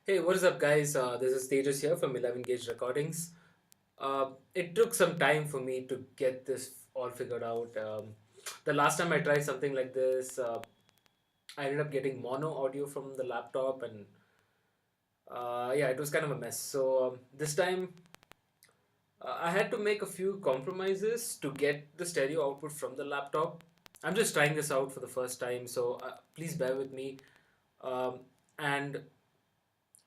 Hey, what is up, guys? This is Tejas here from 11 Gauge Recordings. It took some time for me to get this all figured out. The last time I tried something like this, I ended up getting mono audio from the laptop, and yeah, it was kind of a mess. So this time, I had to make a few compromises to get the stereo output from the laptop. I'm just trying this out for the first time, so please bear with me. And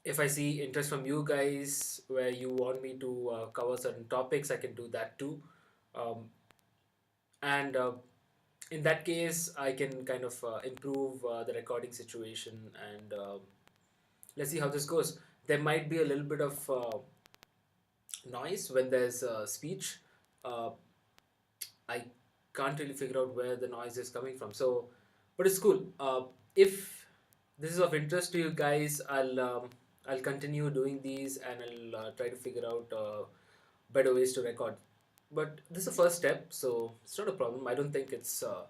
if I see interest from you guys where you want me to cover certain topics, I can do that too. Um, and in that case, I can kind of improve the recording situation, and let's see how this goes. There might be a little bit of noise when there's speech. Uh, I can't really figure out where the noise is coming from. So, but it's cool. If this is of interest to you guys, I'll continue doing these, and I'll try to figure out better ways to record. But this is the first step, so it's not a problem. I don't think it's so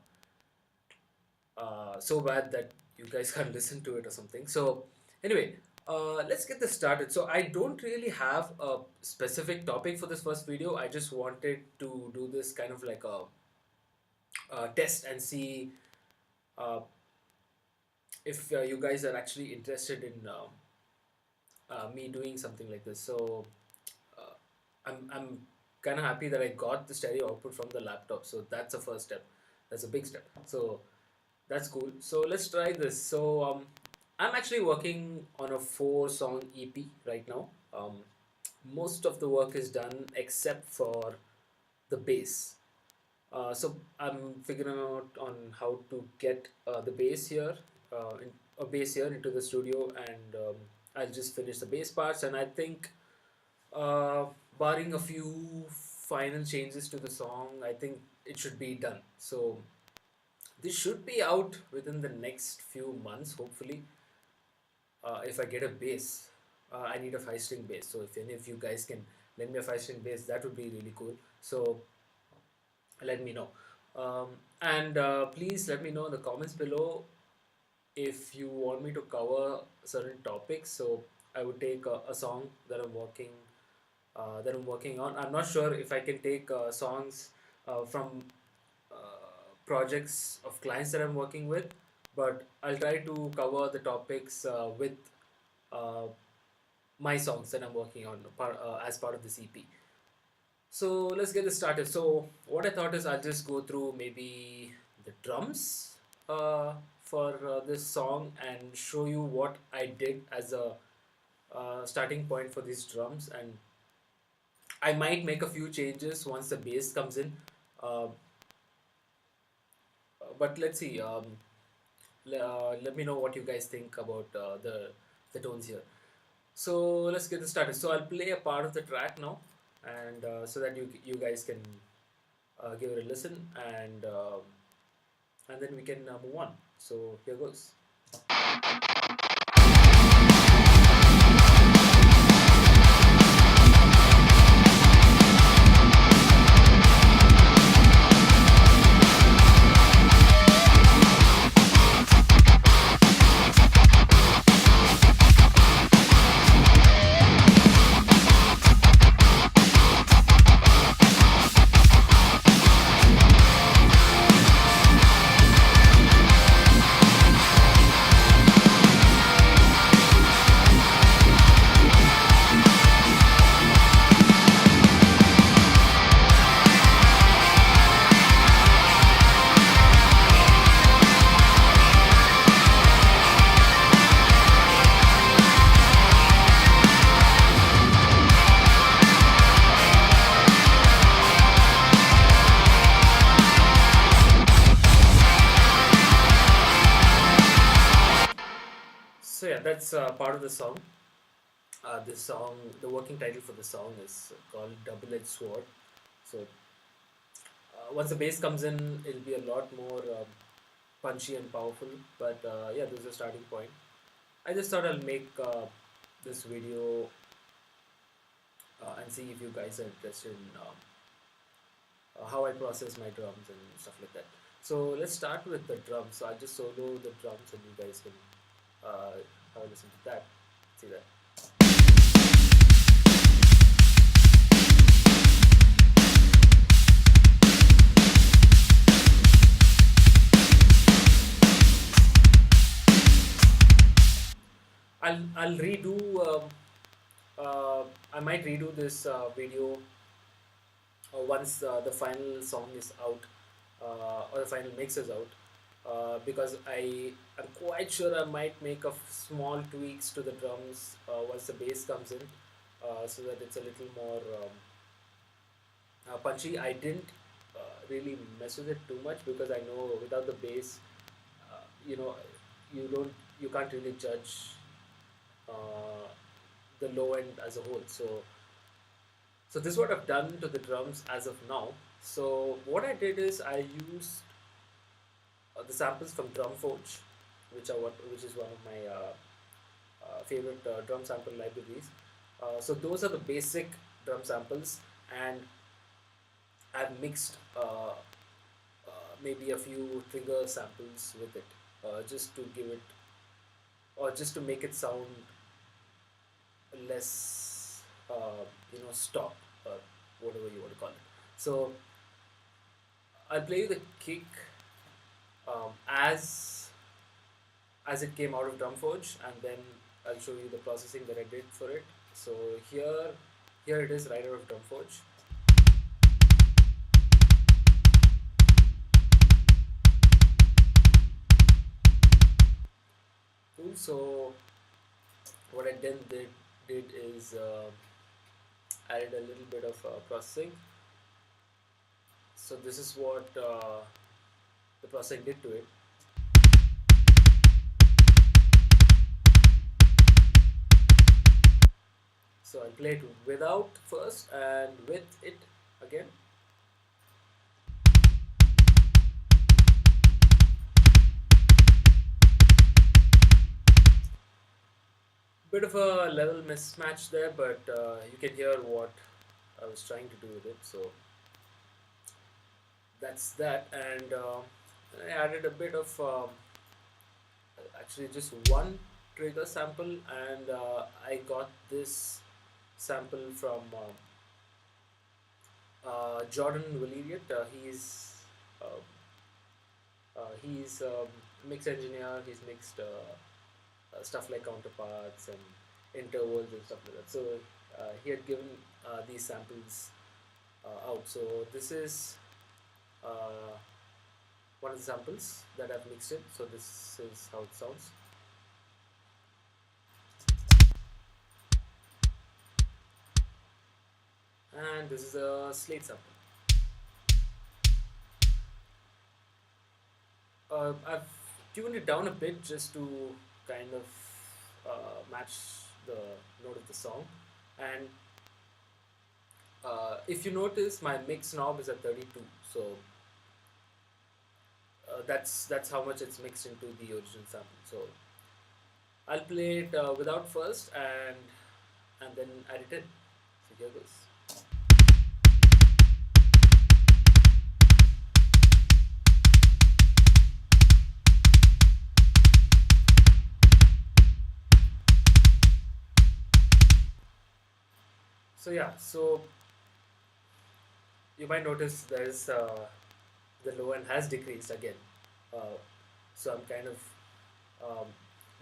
bad that you guys can't listen to it or something. So anyway, let's get this started. So I don't really have a specific topic for this first video. I just wanted to do this kind of like a test and see uh, if you guys are actually interested in me doing something like this. So uh, I'm kind of happy that I got the stereo output from the laptop. So that's a first step. That's a big step. So that's cool. So let's try this. So I'm actually working on a 4 song EP right now. Most of the work is done except for the bass. So I'm figuring out on how to get the bass here, a bass here into the studio, and I'll just finish the bass parts. And I think, uh, barring a few final changes to the song, I think it should be done. So this should be out within the next few months, hopefully. If I get a bass, I need a 5 string bass. So if any of you guys can lend me a 5 string bass, that would be really cool. So let me know. And please let me know in the comments below if you want me to cover certain topics. So I would take a song that I'm working on. I'm not sure if I can take songs from projects of clients that I'm working with, but I'll try to cover the topics with uh, my songs that I'm working on as part of this EP. So let's get this started. So what I thought is I'll just go through maybe the drums for this song and show you what I did as a starting point for these drums, and I might make a few changes once the bass comes in. Uh, but let's see. Let me know what you guys think about the tones here. So let's get this started. So I'll play a part of the track now, and so that you guys can give it a listen, and then we can move on. So here goes. So yeah, that's part of the song. This song, the working title for the song is called Double Edged Sword. So once the bass comes in, it'll be a lot more punchy and powerful. But yeah, this is a starting point. I just thought I'll make this video and see if you guys are interested in how I process my drums and stuff like that. So let's start with the drums. So I'll just solo the drums and you guys can have a listen to that. See that? I'll redo. I might redo this video once the final song is out, or the final mix is out, because I'm quite sure I might make a small tweaks to the drums once the bass comes in, so that it's a little more punchy. I didn't really mess with it too much because I know without the bass, you know, you can't really judge uh, the low end as a whole. So this is what I've done to the drums as of now. So what I did is I used the samples from DrumForge, which is one of my favorite drum sample libraries. So those are the basic drum samples, and I've mixed maybe a few trigger samples with it, just to give it, or just to make it sound less, stop, or whatever you want to call it. So I'll play you the kick as it came out of DrumForge, and then I'll show you the processing that I did for it. So here it is right out of DrumForge. Cool. So what I then did is added a little bit of processing. So this is what the processing did to it. So I'll play it without first and with it again. Bit of a level mismatch there, but you can hear what I was trying to do with it. So that's that, and I added a bit of actually just one trigger sample, and I got this sample from Jordan Valerian. Uh, he's mix engineer. He's mixed stuff like counterparts and intervals and stuff like that. So he had given these samples out. So this is uh, one of the samples that I've mixed in. So this is how it sounds. And this is a slate sample. I've tuned it down a bit just to kind of match the note of the song. And if you notice, my mix knob is at 32, so that's how much it's mixed into the original sample. So I'll play it without first, and then add it in. So here goes. So yeah, so you might notice there's the low end has decreased again. Uh, so I'm kind of um,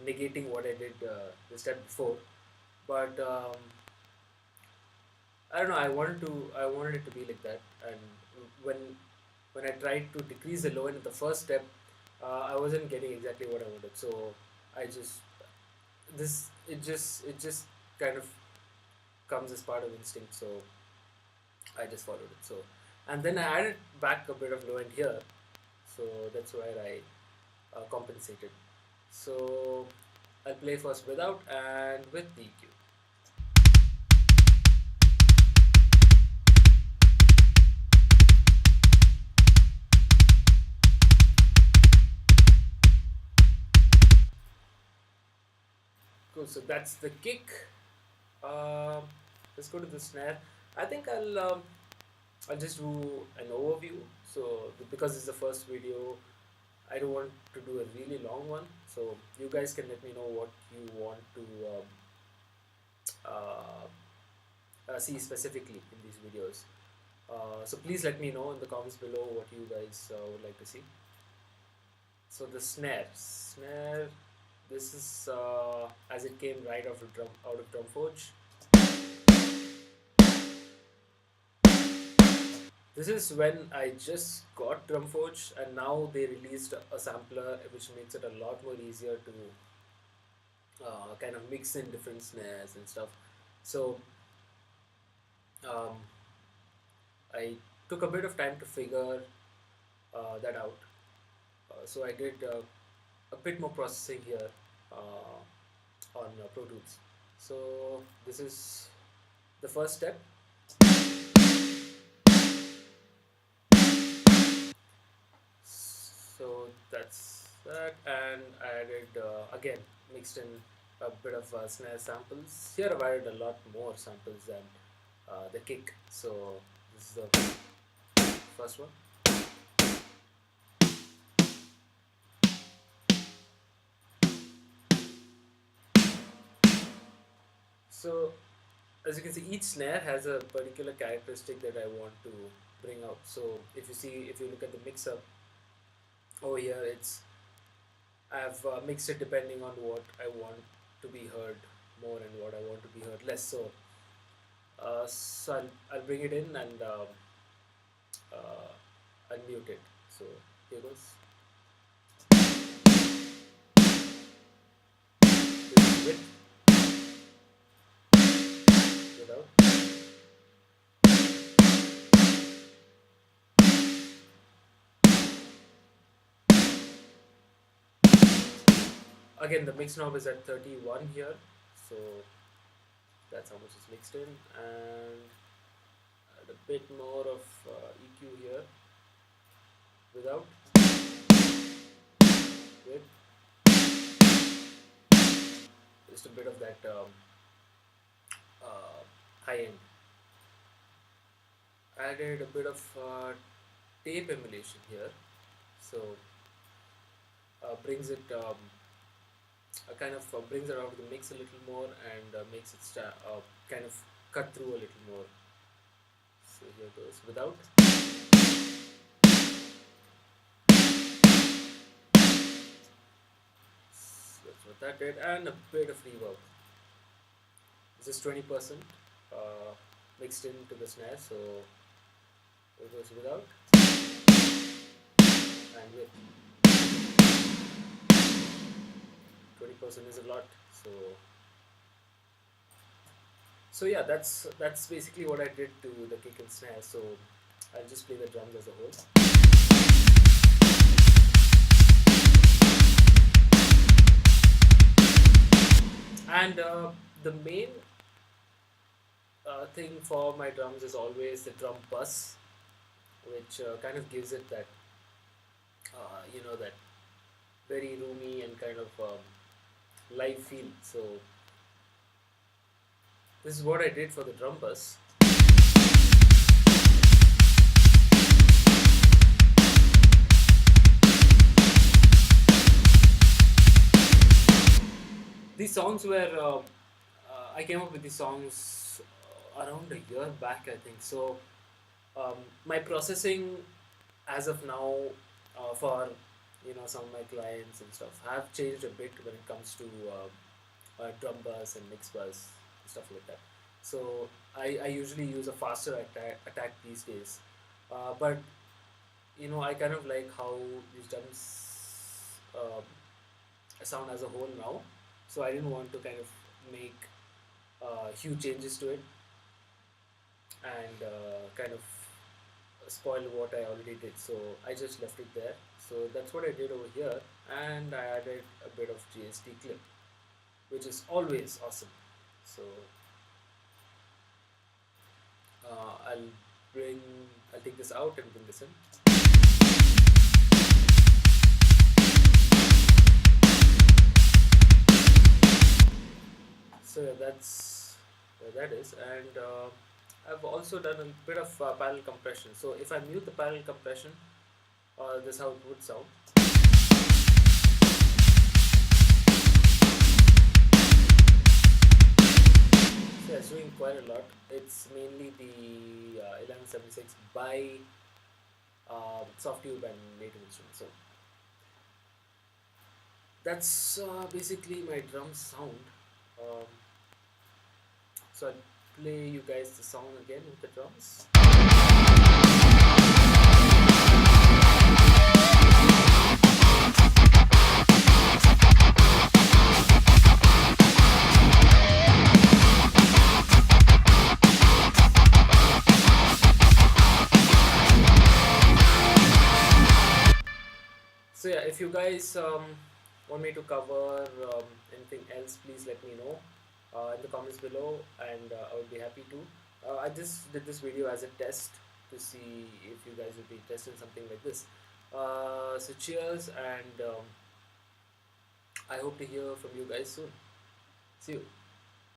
negating what I did the step before, but I don't know. I wanted it to be like that, and when when I tried to decrease the low end in the first step, I wasn't getting exactly what I wanted. So I just this it just kind of comes as part of instinct. So I just followed it. So and then I added back a bit of low end here. So that's where I compensated. So I'll play first without and with the EQ. Cool. So that's the kick. Um, let's go to the snare. I think I'll just do an overview. So because it's the first video, I don't want to do a really long one. So you guys can let me know what you want to see specifically in these videos. So please let me know in the comments below what you guys would like to see. So the snare, this is as it came right out of Drumforge. This is when I just got Drumforge, and now they released a sampler which makes it a lot more easier to kind of mix in different snares and stuff. So um, I took a bit of time to figure that out. So I did a bit more processing here on Pro Tools. So this is the first step. So that's that, and I added again mixed in a bit of snare samples. Here I've added a lot more samples than the kick. So this is the first one. So as you can see, each snare has a particular characteristic that I want to bring out. So if you look at the mixer over here, I've mixed it depending on what I want to be heard more and what I want to be heard less. So I'll bring it in and unmute it. So here goes. This is with, without. Again, the mix knob is at 31 here, so that's how much is mixed in, and add a bit more of EQ here, without, with, just a bit of that high end. Added a bit of tape emulation here, so brings it kind of brings it out of the mix a little more and makes it kind of cut through a little more. So here goes without. So that's what that did, and a bit of reverb. This is 20% mixed into the snare, so it goes without and with. 20% is a lot, so yeah, that's basically what I did to the kick and snare. So I'll just play the drums as a whole. And the main thing for my drums is always the drum bus, which kind of gives it that that very roomy and kind of live feel. So this is what I did for the drum bus. These songs were I came up with these songs around a year back, I think. So my processing as of now for some of my clients and stuff have changed a bit when it comes to drum bus and mix bus and stuff like that. So I usually use a faster attack these days, but I kind of like how these drums sound as a whole now. So I didn't want to kind of make huge changes to it and kind of spoil what I already did. So I just left it there. So that's what I did over here, and I added a bit of GST clip, which is always awesome. So I'll take this out and bring this in. So yeah, that's where that is, and I've also done a bit of parallel compression. So if I mute the parallel compression, this is how it would sound. So yeah, it's doing quite a lot. It's mainly the 1176 by Softube and Native Instruments. So that's basically my drum sound. Um, so I'll play you guys the song again with the drums. So yeah, if you guys want me to cover anything else, please let me know in the comments below, and I would be happy to. I just did this video as a test to see if you guys would be interested in something like this. So cheers, and I hope to hear from you guys soon. See you.